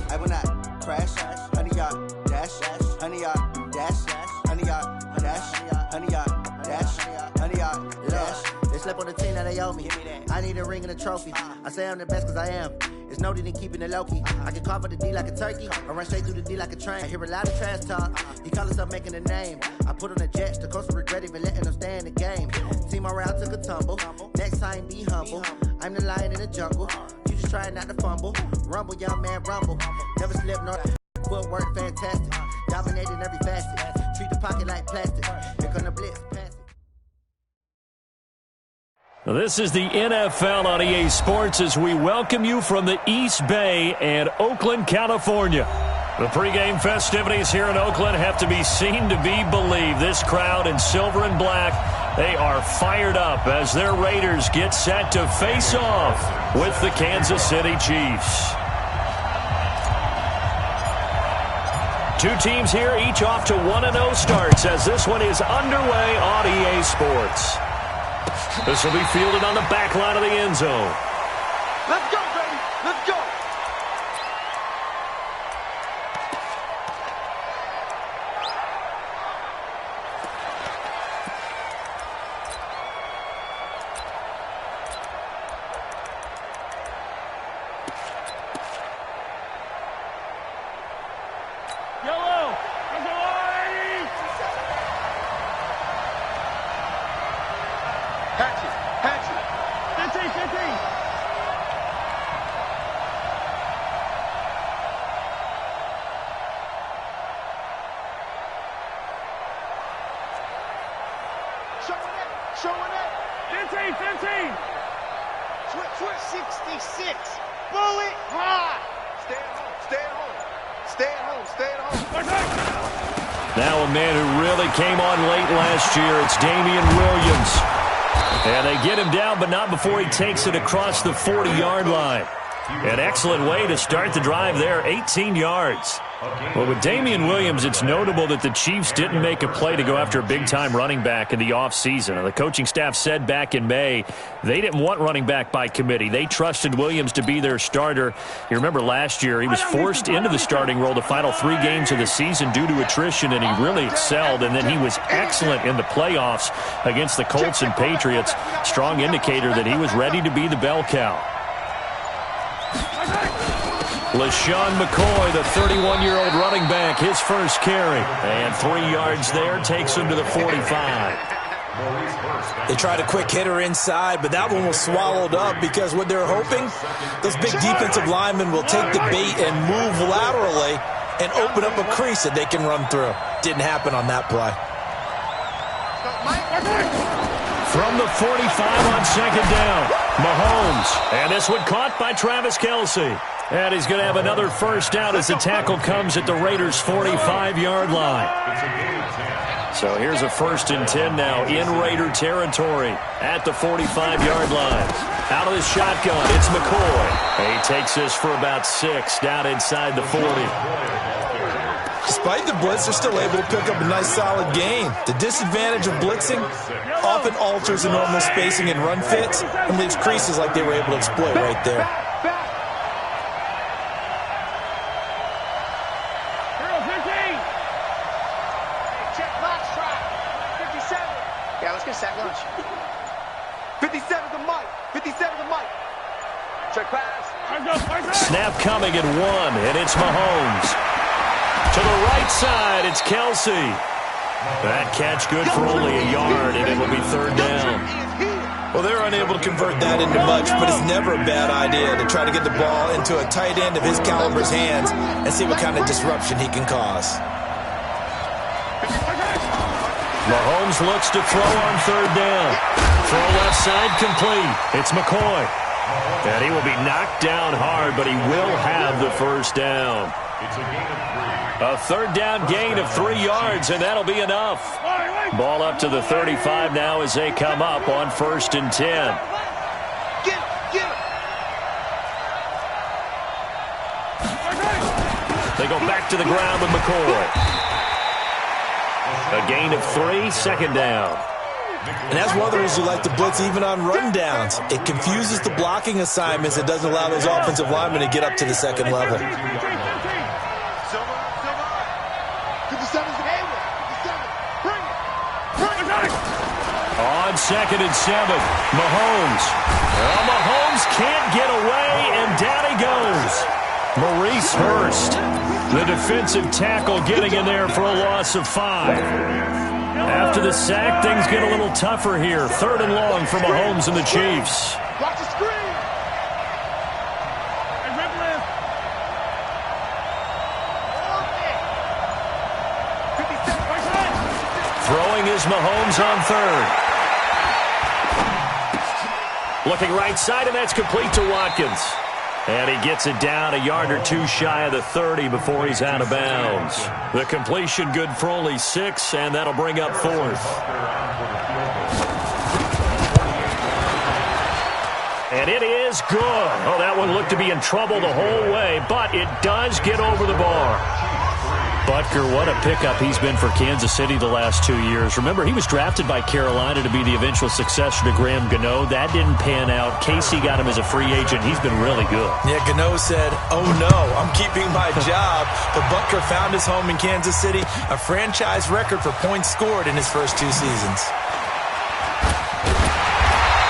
I will not crash. 100-yard dash, 100-yard dash, 100-yard dash, 100-yard dash, 100-yard dash. They slept on the team that they owe me. I need a ring and a trophy. I say I'm the best cause I am. It's noted in keeping it low-key. I can carve up the D like a turkey. I run straight through the D like a train. I hear a lot of trash talk. He call himself making a name. I put on the jets. The coach will regret even letting them stay in the game. Team around took a tumble. Next time be humble. I'm the lion in the jungle. You just trying not to fumble. Rumble, young man, rumble. Never slip, no footwork, fantastic. Dominating every facet. Treat the pocket like plastic. Here come the blitz, pass it. This is the NFL on EA Sports as we welcome you from the East Bay and Oakland, California. The pregame festivities here in Oakland have to be seen to be believed. This crowd in silver and black, they are fired up as their Raiders get set to face off with the Kansas City Chiefs. Two teams here, each off to 1-0 starts as this one is underway on EA Sports. This will be fielded on the back line of the end zone. Let's go, baby. Let's go. Yellow. Hatchet. 15. Showing it. 15. Switch 66. Bullet high. Stay at home. Now a man who really came on late last year, it's Damian Williams. And they get him down, but not before he takes it across the 40-yard line. An excellent way to start the drive there, 18 yards. Well, with Damian Williams, it's notable that the Chiefs didn't make a play to go after a big-time running back in the offseason. The coaching staff said back in May they didn't want running back by committee. They trusted Williams to be their starter. You remember last year he was forced into the starting role the final 3 games of the season due to attrition, and he really excelled. And then he was excellent in the playoffs against the Colts and Patriots. Strong indicator that he was ready to be the bell cow. LaShawn McCoy, the 31-year-old running back, his first carry. And 3 yards there, takes him to the 45. They tried a quick hitter inside, but that one was swallowed up because what they're hoping, those big defensive linemen will take the bait and move laterally and open up a crease that they can run through. Didn't happen on that play. From the 45 on second down, Mahomes. And this one caught by Travis Kelce. And he's going to have another first down as the tackle comes at the Raiders' 45-yard line. So here's a 1st and 10 now in Raider territory at the 45-yard line. Out of the shotgun, it's McCoy. He takes this for about 6 down inside the 40. Despite the blitz, they're still able to pick up a nice solid gain. The disadvantage of blitzing often alters the normal spacing and run fits and leaves creases like they were able to exploit right there. Sack lunch. 57 to Mike. 57 to Mike. Check pass. Snap coming at 1, and it's Mahomes. To the right side, it's Kelce. That catch good for only a yard, and it will be 3rd down. Well, they're unable to convert that into much, but it's never a bad idea to try to get the ball into a tight end of his caliber's hands and see what kind of disruption he can cause. Mahomes looks to throw on 3rd down. Throw left side complete. It's McCoy. And he will be knocked down hard, but he will have the first down. A 3rd down gain of 3 yards, and that'll be enough. Ball up to the 35 now as they come up on 1st and 10. They go back to the ground with McCoy. A gain of 3, 2nd down. And that's one of the reasons you like to blitz even on run downs. It confuses the blocking assignments. It doesn't allow those offensive linemen to get up to the second level. On 2nd and 7, Mahomes. Well, Mahomes can't get away, and down he goes. Maurice Hurst, the defensive tackle, getting in there for a loss of 5. After the sack, things get a little tougher here. 3rd and long for Mahomes and the Chiefs. Watch the screen. Throwing is Mahomes on 3rd. Looking right side, and that's complete to Watkins. And he gets it down a yard or two shy of the 30 before he's out of bounds. The completion good for only 6, and that'll bring up 4th. And it is good. Oh, that one looked to be in trouble the whole way, but it does get over the bar. Butker, what a pickup he's been for Kansas City the last 2 years. Remember, he was drafted by Carolina to be the eventual successor to Graham Gano. That didn't pan out. Casey got him as a free agent. He's been really good. Yeah, Gano said, oh no, I'm keeping my job. But Butker found his home in Kansas City, a franchise record for points scored in his first 2 seasons.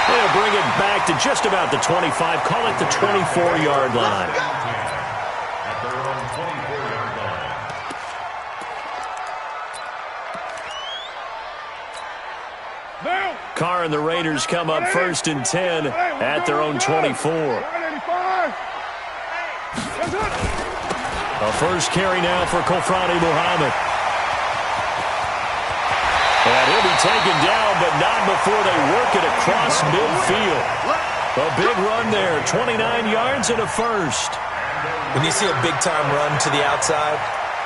They'll bring it back to just about the 25, call it the 24-yard line. Carr and the Raiders come up 1st and 10 at their own 24. A first carry now for Kofrani Muhammad. And he'll be taken down, but not before they work it across midfield. A big run there, 29 yards and a first. When you see a big-time run to the outside,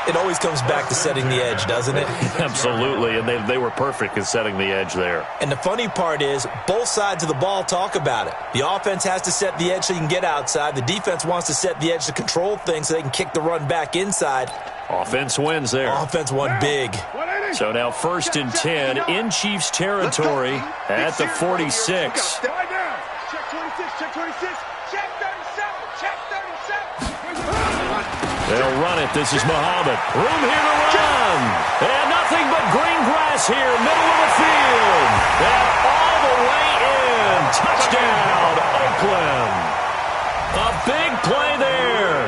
it always comes back to setting the edge, doesn't it? Absolutely, and they were perfect in setting the edge there. And the funny part is, both sides of the ball talk about it. The offense has to set the edge so you can get outside. The defense wants to set the edge to control things so they can kick the run back inside. Offense wins there. Offense won big. So now 1st and 10 in Chiefs territory at the 46. Check 26, check 26, check 37, check 37. They'll run it. This is Muhammad. Room here to run. And nothing but green grass here, middle of the field. And all the way in. Touchdown, Oakland. A big play there.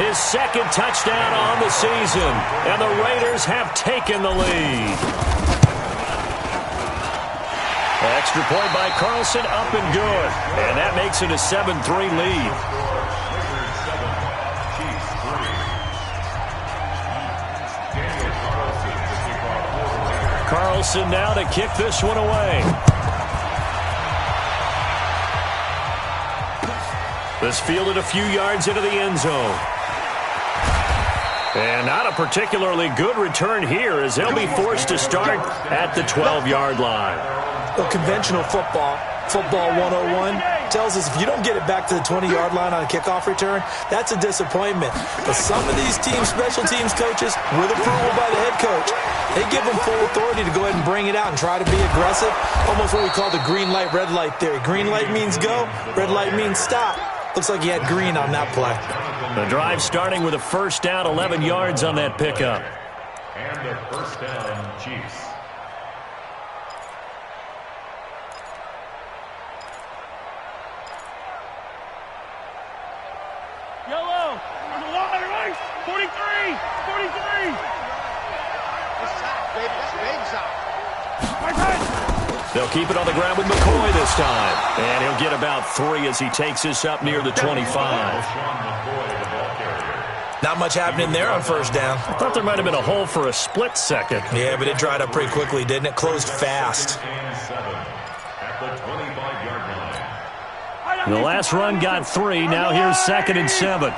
His 2nd touchdown on the season. And the Raiders have taken the lead. Extra point by Carlson, up and good. And that makes it a 7-3 lead. Carlson now to kick this one away. This fielded a few yards into the end zone. And not a particularly good return here as they'll be forced to start at the 12-yard line. Well, conventional football 101, tells us if you don't get it back to the 20-yard line on a kickoff return, that's a disappointment. But some of these special teams coaches, with approval by the head coach, they give them full authority to go ahead and bring it out and try to be aggressive. Almost what we call the green light, red light theory. Green light means go, red light means stop. Looks like he had green on that play. The drive starting with a first down, 11 yards on that pickup. And the first down, Chiefs. Yellow. There's a line, right? 43. 43. They'll keep it on the ground with McCoy this time. And he'll get about 3 as he takes this up near the 25. Not much happening there on first down. I thought there might have been a hole for a split second. Yeah, but it dried up pretty quickly, didn't it? Closed fast. The last run got 3. Now here's 2nd and 7.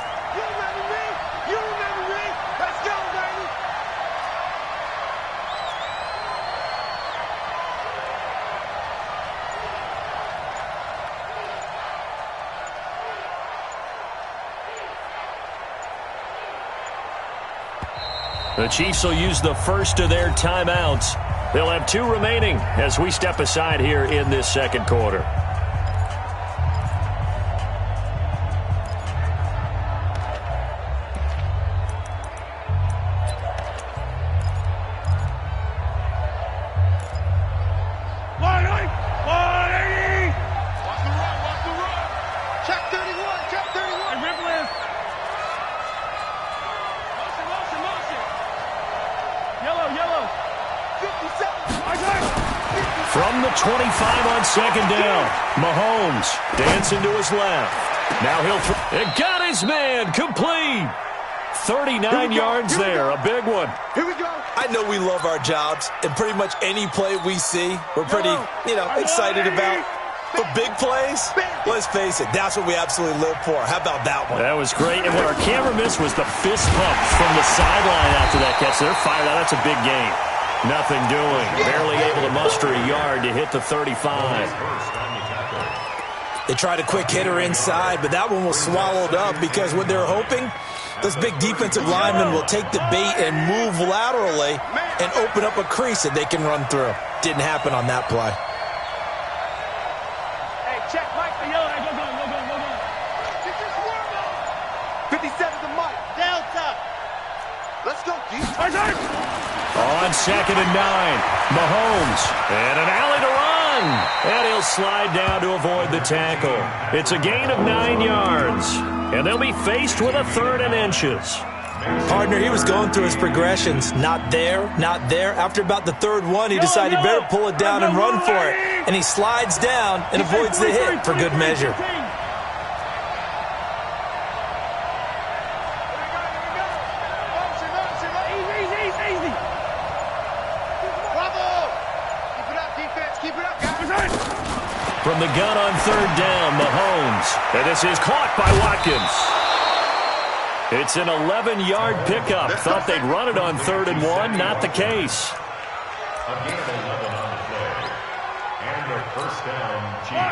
The Chiefs will use the first of their timeouts They'll have 2 remaining as we step aside here in this second quarter. From the 25 on second down, Mahomes dancing to his left. Now he'll it got his man complete. 39 yards there, a big one. Here we go. I know we love our jobs, and pretty much any play we see, we're pretty, excited about. But big plays, let's face it, that's what we absolutely live for. How about that one? That was great. And what our camera missed was the fist pump from the sideline after that catch. They're fired out. That's a big game. Nothing doing. Barely able to muster a yard to hit the 35. They tried a quick hitter inside, but that one was swallowed up because what they're hoping, those big defensive linemen will take the bait and move laterally and open up a crease that they can run through. Didn't happen on that play. Hey, check Mike for yelling. Go. 57 to Mike. Delta. Let's go, defense. On second and 9, Mahomes, and an alley to run. And he'll slide down to avoid the tackle. It's a gain of 9 yards, and they'll be faced with a 3rd and inches. Partner, he was going through his progressions. Not there, not there. After about the 3rd one, he decided he better pull it down and run for it. And he slides down and avoids the hit for good measure. From the gun on 3rd down, Mahomes. And this is caught by Watkins. It's an 11-yard pickup. Thought they'd run it on 3rd and 1. Not the case.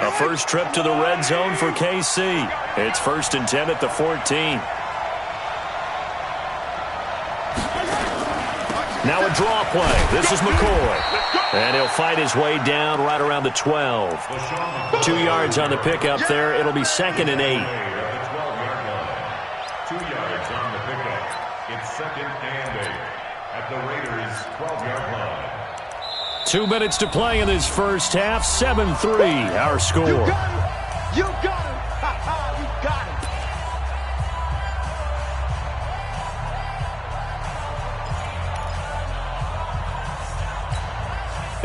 A first trip to the red zone for KC. It's 1st and 10 at the 14. Now a draw play. This is McCoy. And he'll fight his way down right around the 12. 2 yards on the pickup there. It'll be 2nd and 8. 2 yards on the pickup. It's 2nd and 8 at the Raiders' 12-yard line. 2 minutes to play in this first half. 7-3 our score. You got him. You got him. Ha-ha, you got him.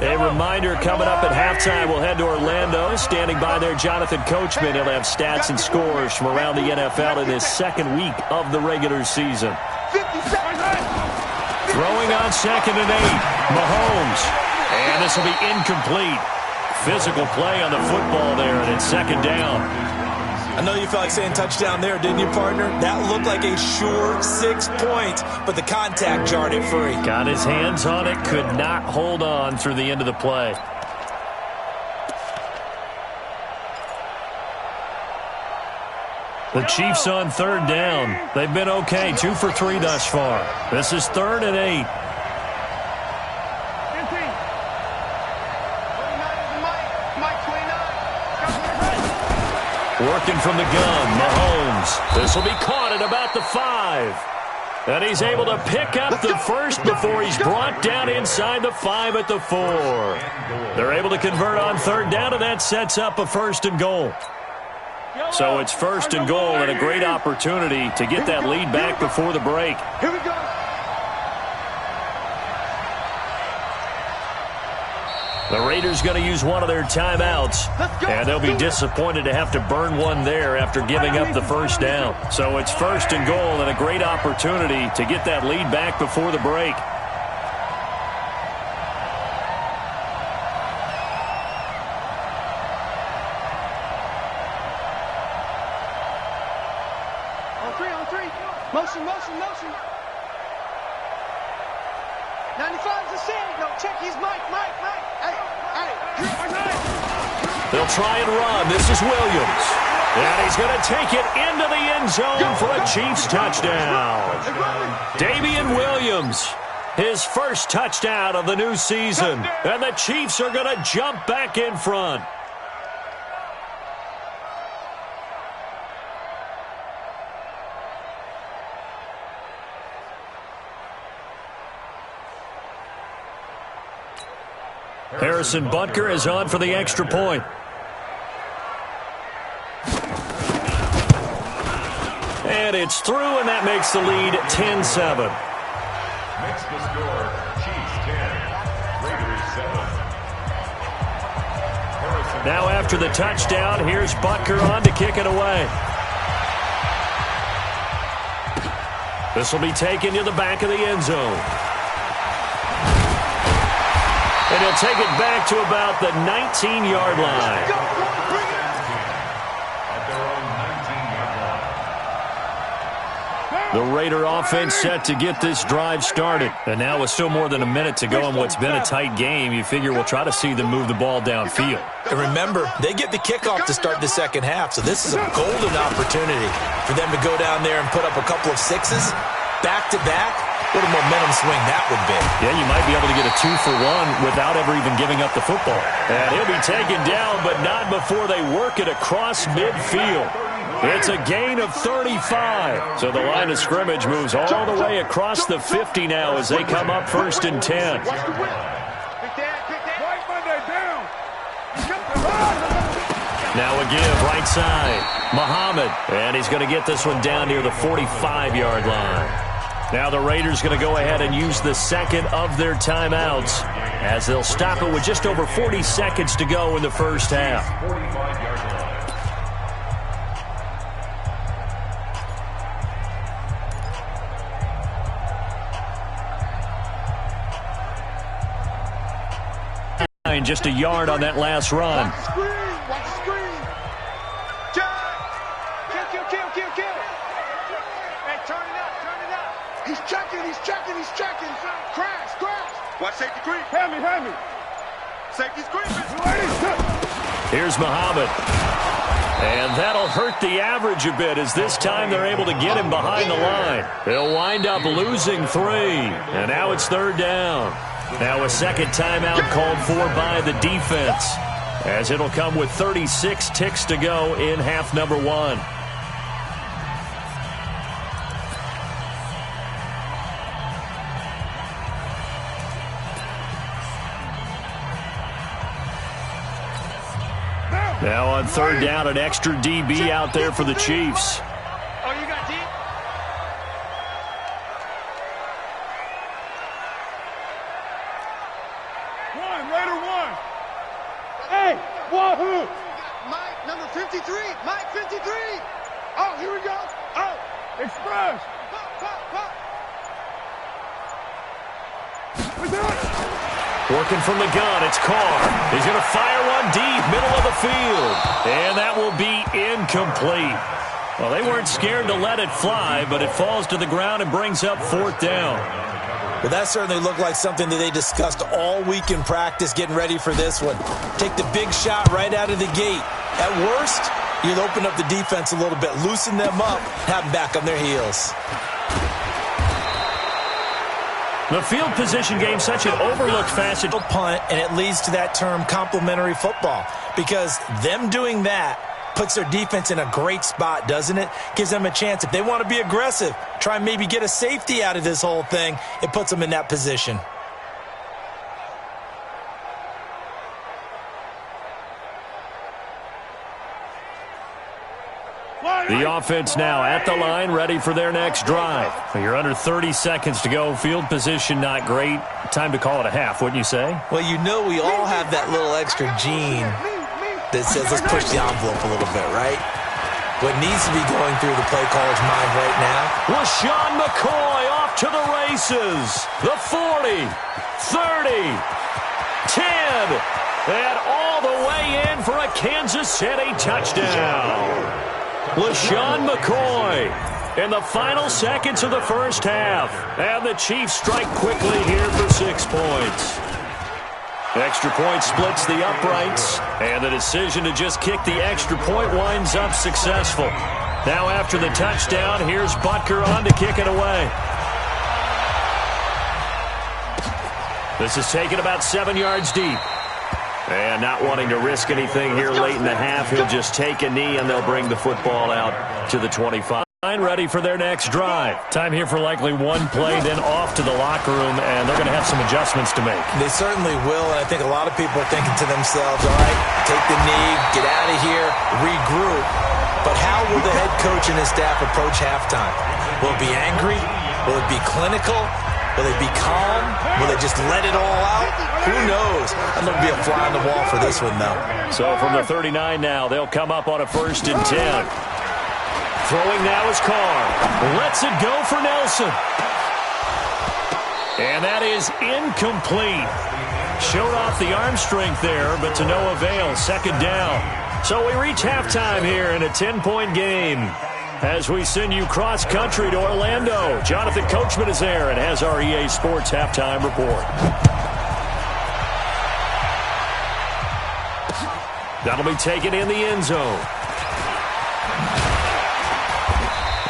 A reminder coming up at halftime, we'll head to Orlando. Standing by there, Jonathan Coachman. He'll have stats and scores from around the NFL in his 2nd week of the regular season. Throwing on 2nd and 8, Mahomes. And this will be incomplete. Physical play on the football there, and it's 2nd down. I know you felt like saying touchdown there, didn't you, partner? That looked like a sure 6 points, but the contact jarred it free. Got his hands on it, could not hold on through the end of the play. The Chiefs on 3rd down. They've been okay, 2 for 3 thus far. This is 3rd and 8. Working from the gun, Mahomes. This will be caught at about the 5. And he's able to pick up the first before he's brought down inside the 5 at the 4. They're able to convert on 3rd down, and that sets up a 1st and goal. So it's 1st and goal and a great opportunity to get that lead back before the break. Here we go. The Raiders going to use one of their timeouts, and they'll be disappointed to have to burn one there after giving up the 1st down. So it's 1st and goal and a great opportunity to get that lead back before the break. On three. Motion. 95's the same. No, check. He's Mike. They'll try and run. This is Williams. And he's going to take it into the end zone for a Chiefs touchdown. Damian Williams His first touchdown of the new season. And the Chiefs are going to jump back in front. Harrison Butker is on for the extra point. And it's through, and that makes the lead 10-7. Makes the score Chiefs 10, Raiders 7. Now after the touchdown, here's Butker on to kick it away. This will be taken to the back of the end zone. And he'll take it back to about the 19-yard line. At their own 19-yard line. The Raider offense set to get this drive started. And now with still more than a minute to go in what's been a tight game, you figure we'll try to see them move the ball downfield. And remember, they get the kickoff to start the second half, so this is a golden opportunity for them to go down there and put up a couple of sixes back-to-back. What a momentum swing that would be. Yeah, you might be able to get a 2-for-1 without ever even giving up the football. And he'll be taken down, but not before they work it across midfield. It's a gain of 35. So the line of scrimmage moves all the way across the 50 now as they come up 1st and 10. Now a give right side. Muhammad. And he's going to get this one down near the 45-yard line. Now the Raiders going to go ahead and use the second of their timeouts as they'll stop it with just over 40 seconds to go in the first half. 45-yard line. Just a yard on that last run. Watch the screen. Kill. Hey, turn it up. He's checking. Crash. Watch safety green. Hand me. Safety screen. Here's Muhammad. And that'll hurt the average a bit as this time they're able to get him behind the line. They'll wind up losing 3. And now it's 3rd down. Now a second timeout called for by the defense as it'll come with 36 ticks to go in half number 1. Now on 3rd down, an extra DB out there for the Chiefs. Oh, you got deep? Raider 1. Hey, wahoo! Mike, number 53. Mike, 53. Oh, here we go. Oh, express. Pop. What's that? Working from the gun, it's Carr. He's going to fire one deep, middle of the field. And that will be incomplete. Well, they weren't scared to let it fly, but it falls to the ground and brings up 4th down. Well, that certainly looked like something that they discussed all week in practice getting ready for this one. Take the big shot right out of the gate. At worst, you'll open up the defense a little bit, loosen them up, have them back on their heels. The field position game, such an overlooked facet. Punt, and it leads to that term complementary football, because them doing that puts their defense in a great spot, doesn't it? Gives them a chance. If they want to be aggressive, try and maybe get a safety out of this whole thing, it puts them in that position. The offense now at the line, ready for their next drive. You're under 30 seconds to go. Field position not great. Time to call it a half, wouldn't you say? Well, you know we all have that little extra gene that says let's push the envelope a little bit, right? What needs to be going through the play caller's mind right now? LaShawn McCoy off to the races. The 40, 30, 10, and all the way in for a Kansas City touchdown. LaShawn McCoy in the final seconds of the first half. And the Chiefs strike quickly here for 6 points. Extra point splits the uprights. And the decision to just kick the extra point winds up successful. Now after the touchdown, here's Butker on to kick it away. This is taken about 7 yards deep. And not wanting to risk anything here late in the half, he'll just take a knee and they'll bring the football out to the 25. Ready for their next drive. Time here for likely one play, then off to the locker room, and they're going to have some adjustments to make. They certainly will, and I think a lot of people are thinking to themselves, all right, take the knee, get out of here, regroup. But how will the head coach and his staff approach halftime? Will it be angry? Will it be clinical? Will they be calm? Will they just let it all out? Who knows? I'm going to be a fly on the wall for this one, though. So from the 39 now, they'll come up on a 1st and 10. Throwing now is Carr. Lets it go for Nelson. And that is incomplete. Showed off the arm strength there, but to no avail. 2nd down. So we reach halftime here in a 10-point game. As we send you cross-country to Orlando, Jonathan Coachman is there and has our EA Sports halftime report. That'll be taken in the end zone.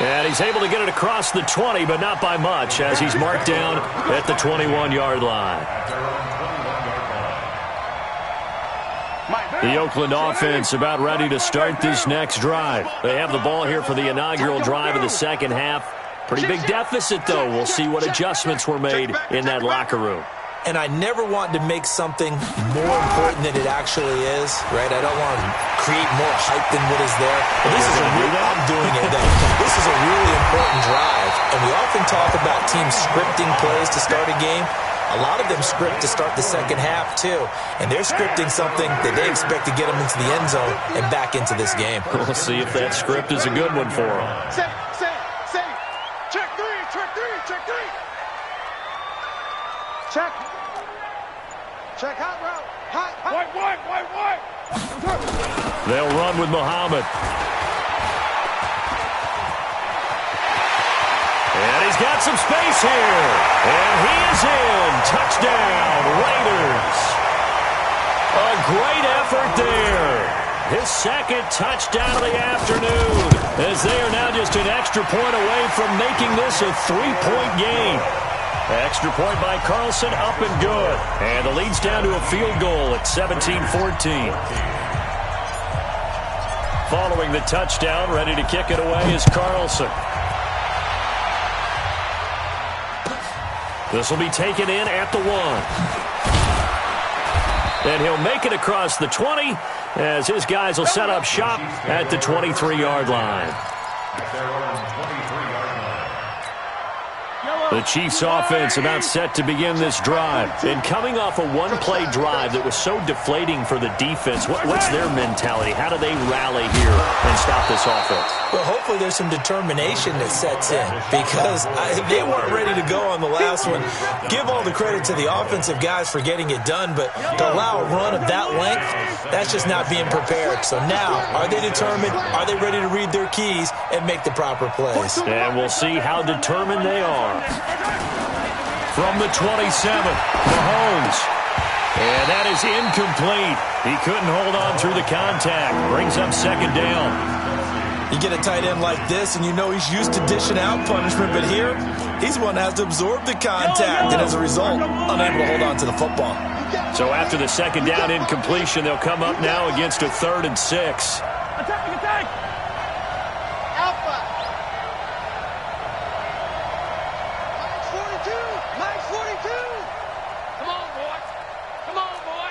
And he's able to get it across the 20, but not by much, as he's marked down at the 21-yard line. The Oakland offense about ready to start this next drive. They have the ball here for the inaugural drive of the second half. Pretty big deficit, though. We'll see what adjustments were made in that locker room. And I never want to make something more important than it actually is, right? I don't want to create more hype than what is there. But this is I'm doing it, though. This is a really important drive. And we often talk about teams scripting plays to start a game. A lot of them script to start the second half, too. And they're scripting something that they expect to get them into the end zone and back into this game. We'll see if that script is a good one for them. Say. Check three. Check hot route. Hot. White. They'll run with Muhammad. And he's got some space here. And he is in. Touchdown, Raiders. A great effort there. His 2nd touchdown of the afternoon, as they are now just an extra point away from making this a 3-point game. Extra point by Carlson, up and good. And the lead's down to a field goal at 17-14. Following the touchdown, ready to kick it away is Carlson. This will be taken in at the 1. And he'll make it across the 20 as his guys will set up shop at the 23-yard line. The Chiefs offense about set to begin this drive. And coming off a one-play drive that was so deflating for the defense, what's their mentality? How do they rally here and stop this offense? Well, hopefully there's some determination that sets in, because they weren't ready to go on the last one. Give all the credit to the offensive guys for getting it done, but to allow a run of that length, that's just not being prepared. So now, are they determined? Are they ready to read their keys and make the proper plays? And we'll see how determined they are. From the 27, Mahomes. And that is incomplete. He couldn't hold on through the contact. Brings up 2nd down. You get a tight end like this, and you know he's used to dishing out punishment, but here, he's one that has to absorb the contact, and as a result, unable to hold on to the football. So after the 2nd down incompletion, they'll come up now against a 3rd and 6. Attack! Alpha. Mike 42. Come on, boy.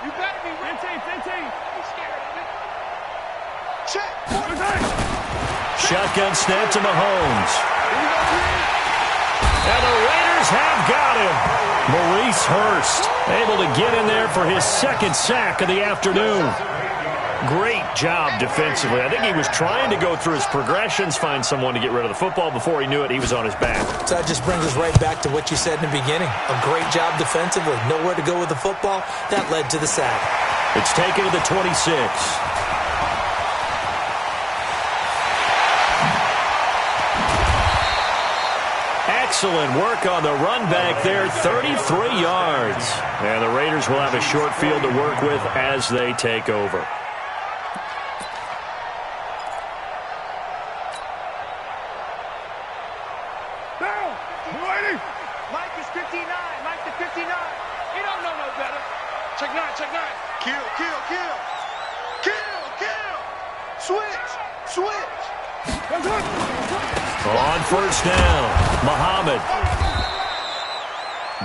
You better be ready. 15. You scared of it? Check. Shotgun snap to Mahomes. And the Raiders have got him. Maurice Hurst able to get in there for his 2nd sack of the afternoon. Great job defensively. I think he was trying to go through his progressions, find someone to get rid of the football. Before he knew it, he was on his back. So that just brings us right back to what you said in the beginning. A great job defensively. Nowhere to go with the football. That led to the sack. It's taken to the 26. Excellent work on the run back there, 33 yards. And the Raiders will have a short field to work with as they take over. Mike is 59. Mike to 59. You don't know no better. Check 9, check 9. Kill, kill, kill. Kill, kill. Switch, switch. On first down, Muhammad.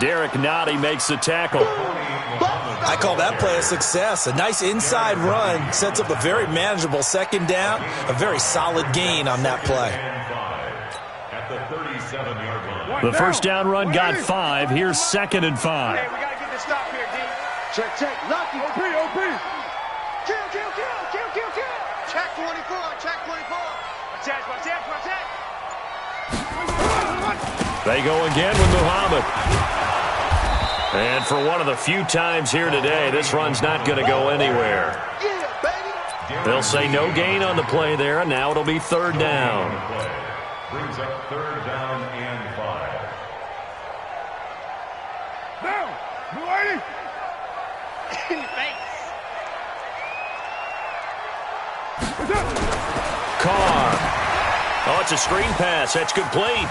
Derek Nottie makes the tackle. I call that play a success. A nice inside run sets up a very manageable second down. A very solid gain on that play. At the 37-yard line. The first down run got 5. Here's 2nd and 5. Hey, we got to get this stop here, D. Check, check. Lucky. OP, OP. Kill, kill, kill, kill, kill, kill. Check 24, check 24. Watch that, watch that. They go again with Muhammad. And for one of the few times here today, this run's not going to go anywhere. Yeah, baby. They'll say no gain on the play there, and now it'll be 3rd down. Brings up 3rd down and 5. Down. Blue 80. In the face. Carr. Oh, it's a screen pass. That's complete.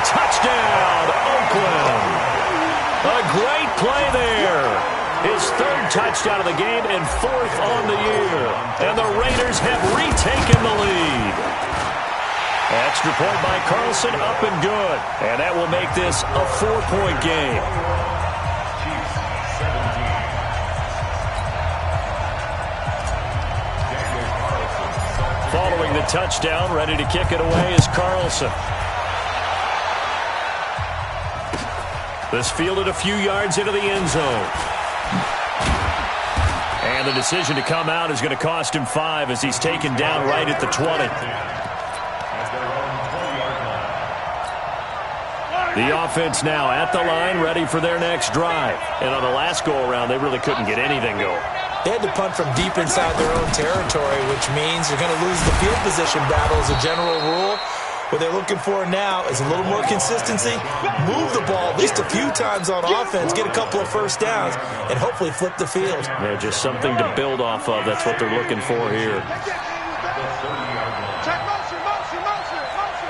Touchdown, Oakland. A great play there. His 3rd touchdown of the game and 4th on the year. And the Raiders have retaken the lead. Extra point by Carlson, up and good. And that will make this a 4-point game. Chiefs 17. Following the touchdown, ready to kick it away is Carlson. This fielded a few yards into the end zone. And the decision to come out is going to cost him 5 as he's taken down right at the 20. The offense now at the line, ready for their next drive. And on the last go-around, they really couldn't get anything going. They had to punt from deep inside their own territory, which means they're going to lose the field position battle as a general rule. What they're looking for now is a little more consistency, move the ball at least a few times on offense, get a couple of first downs, and hopefully flip the field. Yeah, just something to build off of. That's what they're looking for here. Check motion, motion, motion, motion.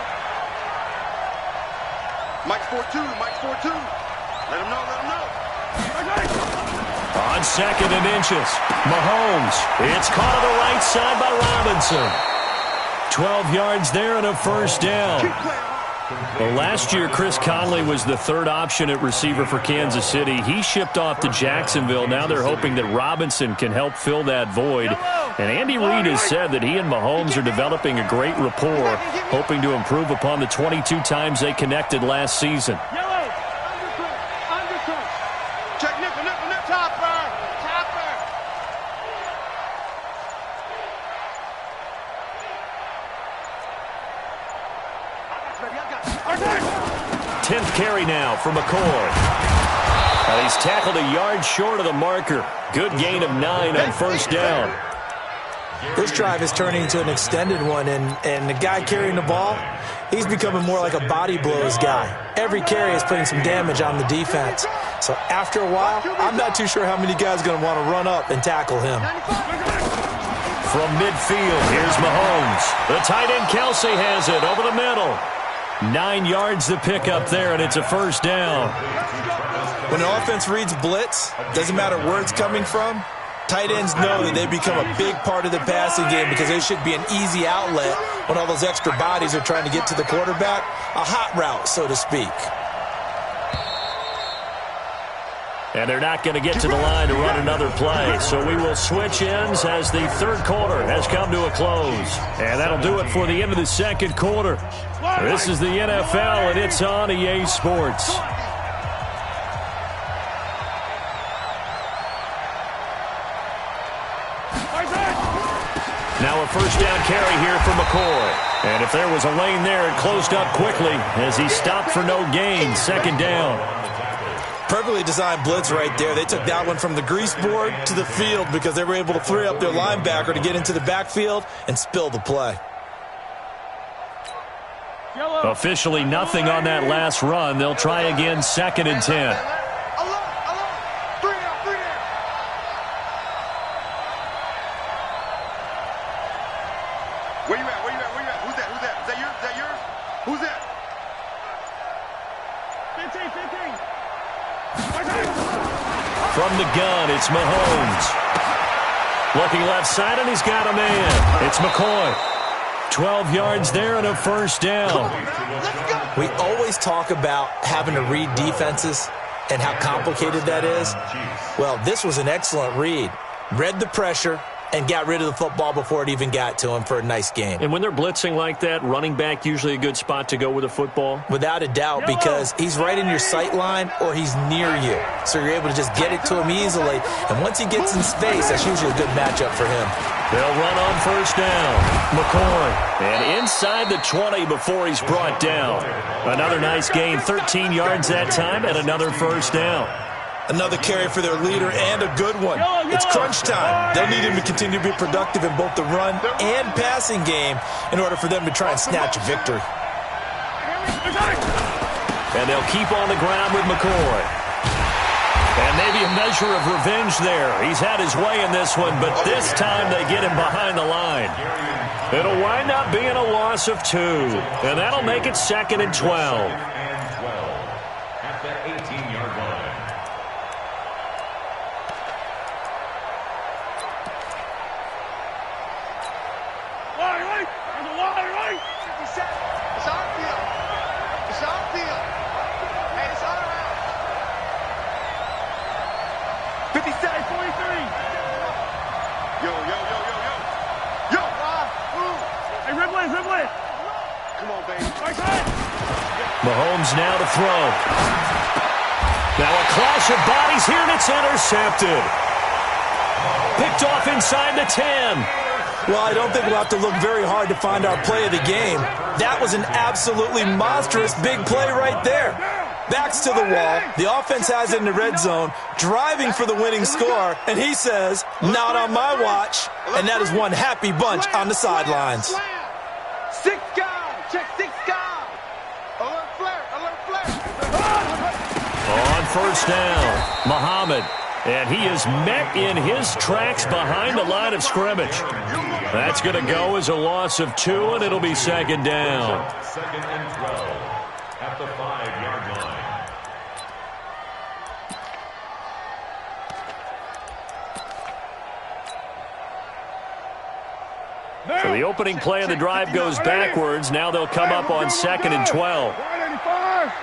Mike's 4-2, Mike's 4-2. Let him know, let him know. On 2nd and inches, Mahomes. It's caught on the right side by Robinson. 12 yards there and a first down. Well, last year, Chris Conley was the 3rd option at receiver for Kansas City. He shipped off to Jacksonville. Now they're hoping that Robinson can help fill that void. And Andy Reid has said that he and Mahomes are developing a great rapport, hoping to improve upon the 22 times they connected last season. Check nipple, nipple, nip, topper. Topper. 10th carry now for McCoy. He's tackled a yard short of the marker. Good gain of 9 on first down. This drive is turning into an extended one, and the guy carrying the ball, he's becoming more like a body blows guy. Every carry is putting some damage on the defense. So after a while, I'm not too sure how many guys are going to want to run up and tackle him. From midfield, here's Mahomes. The tight end Kelsey has it over the middle. 9 yards to pick up there, and it's a first down. When the offense reads blitz, doesn't matter where it's coming from, tight ends know that they become a big part of the passing game because they should be an easy outlet when all those extra bodies are trying to get to the quarterback. A hot route, so to speak. And they're not going to get to the line to run another play. So we will switch ends as the 3rd quarter has come to a close. And that'll do it for the end of the 2nd quarter. This is the NFL, and it's on EA Sports. Now a first down carry here for McCoy. And if there was a lane there, it closed up quickly as he stopped for no gain. 2nd down. Perfectly designed blitz right there. They took that one from the grease board to the field because they were able to free up their linebacker to get into the backfield and spill the play. Officially nothing on that last run. They'll try again 2nd and 10. Where you at? Where you at? Where you at? Who's that? Who's that? Is that yours? Is that yours? Who's that? 15. From the gun, it's Mahomes. Looking left side, and he's got a man. It's McCoy. 12 yards there and a first down. We always talk about having to read defenses and how complicated that is. Well, this was an excellent read. Read the pressure and got rid of the football before it even got to him for a nice game. And when they're blitzing like that, running back usually a good spot to go with a football? Without a doubt, because he's right in your sight line or he's near you. So you're able to just get it to him easily. And once he gets in space, that's usually a good matchup for him. They'll run on first down. McCoy. And inside the 20 before he's brought down. Another nice gain, 13 yards that time, and another first down. Another carry for their leader and a good one. It's crunch time. They'll need him to continue to be productive in both the run and passing game in order for them to try and snatch a victory. And they'll keep on the ground with McCoy. And maybe a measure of revenge there. He's had his way in this one, but this time they get him behind the line. It'll wind up being a loss of 2. And that'll make it 2nd and 12. At the 18-yard line. Wide right. There's a wide right. 57. It's our field. It's our field. Hey, it's all around. 57. 43. Yo. Hey, Ridley. Come on, baby. Right side. Mahomes now to throw. Now a clash of bodies here, and it's intercepted. Picked off inside the 10. Well, I don't think we'll have to look very hard to find our play of the game. That was an absolutely monstrous big play right there. Backs to the wall. The offense has it in the red zone, driving for the winning score, and he says, not on my watch. And that is one happy bunch on the sidelines. 6 guys. Check 6 guys. Alert flare. On first down, Muhammad. And he is met in his tracks behind the line of scrimmage. That's going to go as a loss of 2, and it'll be 2nd down. 2nd and 12 at the 5-yard line. So the opening play of the drive goes backwards. Now they'll come up on 2nd and 12. 185.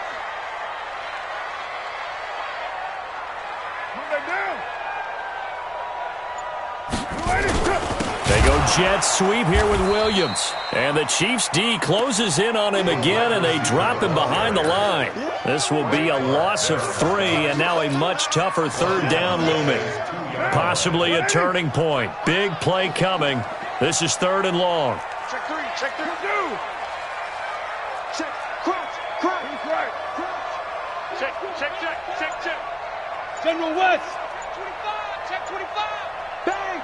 They go jet sweep here with Williams. And the Chiefs D closes in on him again, and they drop him behind the line. This will be a loss of 3, and now a much tougher 3rd down looming. Possibly a turning point. Big play coming. This is 3rd and long. Check 3. Check 3. Check. Crunch. Check. General West. 25. Check 25. Bang.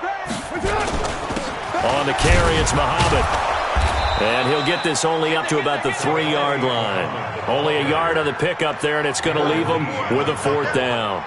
On the carry, it's Muhammad. And he'll get this only up to about the 3-yard line. Only a yard on the pickup there, and it's going to leave him with a 4th down.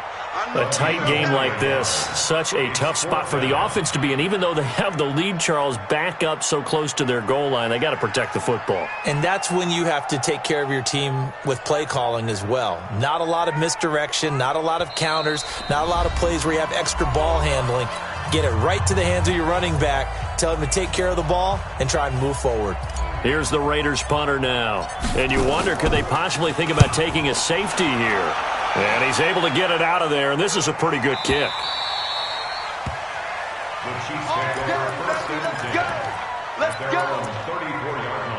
A tight game like this, such a tough spot for the offense to be in. Even though they have the lead, Charles, back up so close to their goal line, they got to protect the football. And that's when you have to take care of your team with play calling as well. Not a lot of misdirection, not a lot of counters, not a lot of plays where you have extra ball handling. Get it right to the hands of your running back, tell him to take care of the ball, and try and move forward. Here's the Raiders punter now. And you wonder, could they possibly think about taking a safety here? And he's able to get it out of there, and this is a pretty good kick. The Chiefs take over 1st and 10. Let's They're go. on the 34-yard line.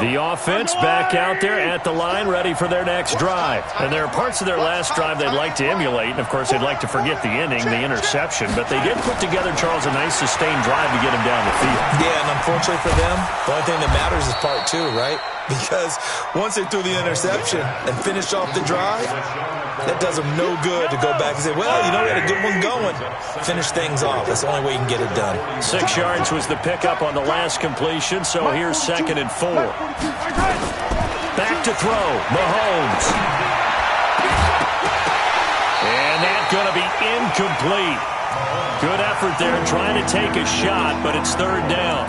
The offense back out there at the line, ready for their next drive. And there are parts of their last drive they'd like to emulate. And, of course, they'd like to forget the inning, the interception. But they did put together, Charles, a nice sustained drive to get him down the field. Yeah, and unfortunately for them, the only thing that matters is part 2, right? Because once they threw the interception and finished off the drive, that does them no good to go back and say, well, you know, we had a good one going. Finish things off. That's the only way you can get it done. 6 yards was the pickup on the last completion, so here's 2nd and 4. Back to throw, Mahomes. And that going to be incomplete. Good effort there trying to take a shot, but it's third down.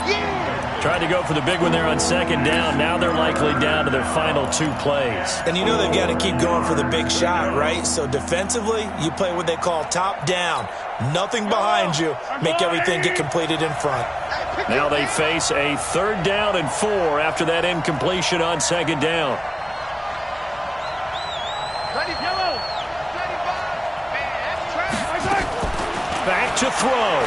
Tried to go for the big one there on second down. Now they're likely down to their final 2 plays. And you know they've got to keep going for the big shot, right? So defensively, you play what they call top down. Nothing behind you. Make everything get completed in front. Now they face a 3rd down and 4 after that incompletion on second down. Back to throw.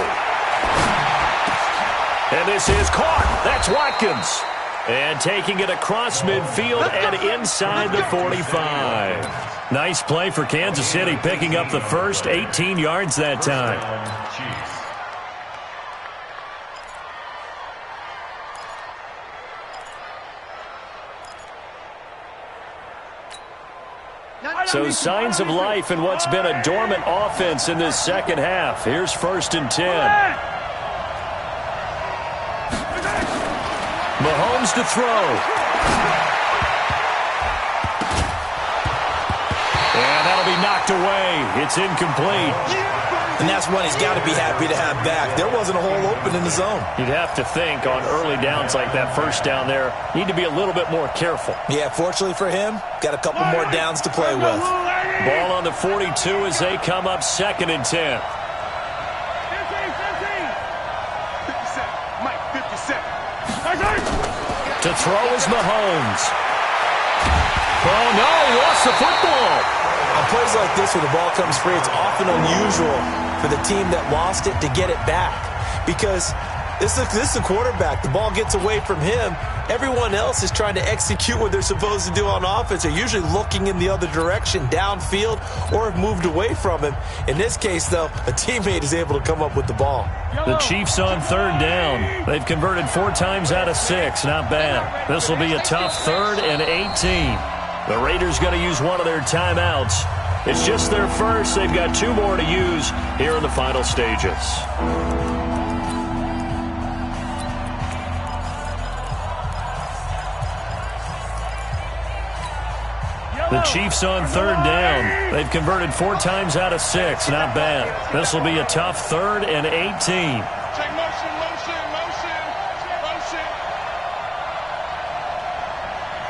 And this is caught. That's Watkins. And taking it across midfield and inside the 45. Nice play for Kansas City, picking up the first 18 yards that time. So signs of life in what's been a dormant offense in this second half. Here's 1st and 10. Mahomes to throw. And that'll be knocked away. It's incomplete. And that's one he's got to be happy to have back. There wasn't a hole open in the zone. You'd have to think on early downs like that first down there, need to be a little bit more careful. Yeah, fortunately for him, got a couple more downs to play with. Ball on the 42 as they come up 2nd and 10. 50. To throw is Mahomes. Oh, no, he lost the football. On plays like this where the ball comes free, it's often unusual for the team that lost it to get it back. Because this is a quarterback. The ball gets away from him. Everyone else is trying to execute what they're supposed to do on offense. They're usually looking in the other direction, downfield, or have moved away from him. In this case, though, a teammate is able to come up with the ball. The Chiefs on 3rd down. They've converted 4 times out of 6. Not bad. This will be a tough 3rd and 18. The Raiders going to use one of their timeouts. It's just their first. They've got 2 more to use here in the final stages. The Chiefs on 3rd down. They've converted 4 times out of 6. Not bad. This will be a tough 3rd and 18. Check motion.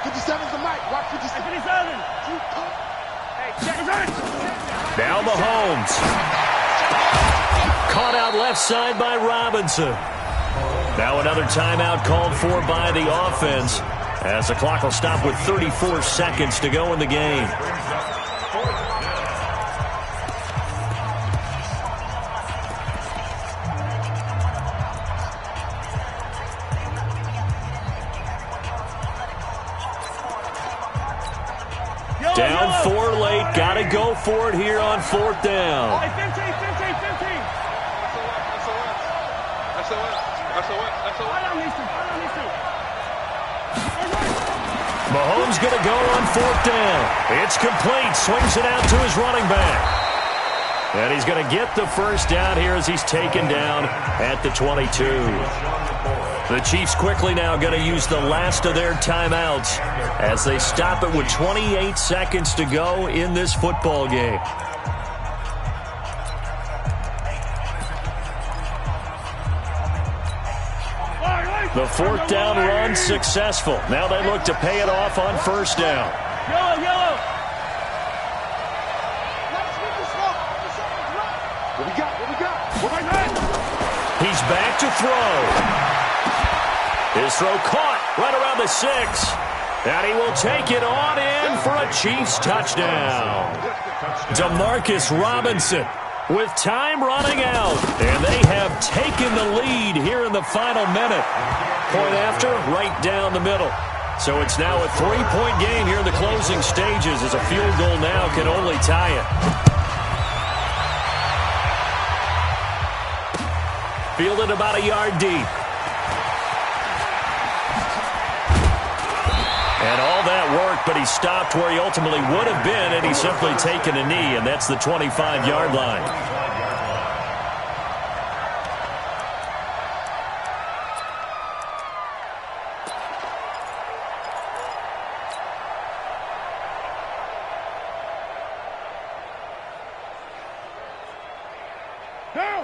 57's the mic. Watch 57. 57. Hey, check. Now Mahomes. Caught out left side by Robinson. Now another timeout called for by the offense, as the clock will stop with 34 seconds to go in the game. Down 4 late. Got to go for it here on 4th down. 15. Mahomes going to go on 4th down. It's complete. Swings it out to his running back. And he's going to get the first down here as he's taken down at the 22. The Chiefs quickly now going to use the last of their timeouts as they stop it with 28 seconds to go in this football game. The 4th down run successful. Now they look to pay it off on 1st down. Yellow. What we got? He's back to throw. His throw caught right around the 6. And he will take it on in for a Chiefs touchdown. Demarcus Robinson with time running out. And they have taken the lead here in the final minute. Point after, right down the middle. So it's now a 3-point game here in the closing stages as a field goal now can only tie it. Fielded about a yard deep. And all that work, but he stopped where he ultimately would have been, and he's simply taken a knee, and that's the 25-yard line.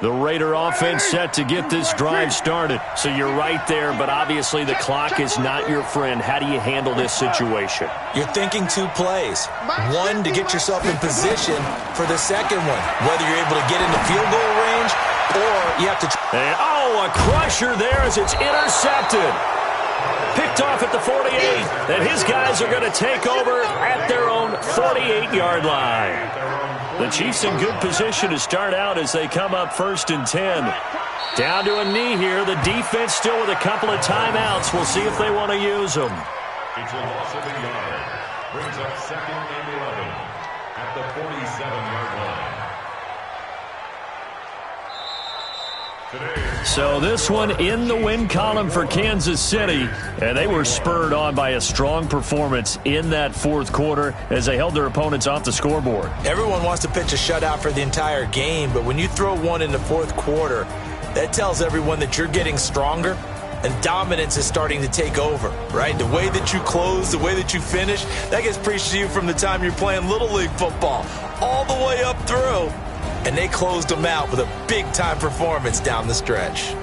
The Raider offense set to get this drive started. So you're right there, but obviously the clock is not your friend. How do you handle this situation? You're thinking 2 plays. One, to get yourself in position for the second one, whether you're able to get into field goal range or you have to... And, a crusher there as it's intercepted. Picked off at the 48, and his guys are going to take over at their own 48-yard line. The Chiefs in good position to start out as they come up 1st and 10. Down to a knee here. The defense still with a couple of timeouts. We'll see if they want to use them. It's a loss of a yard. Brings up 2nd and 11 at the 47-yard line. So this one in the win column for Kansas City, and they were spurred on by a strong performance in that 4th quarter as they held their opponents off the scoreboard. Everyone wants to pitch a shutout for the entire game, but when you throw one in the 4th quarter, that tells everyone that you're getting stronger and dominance is starting to take over, right? The way that you close, the way that you finish, that gets preached to you from the time you're playing Little League football all the way up through. And they closed them out with a big-time performance down the stretch.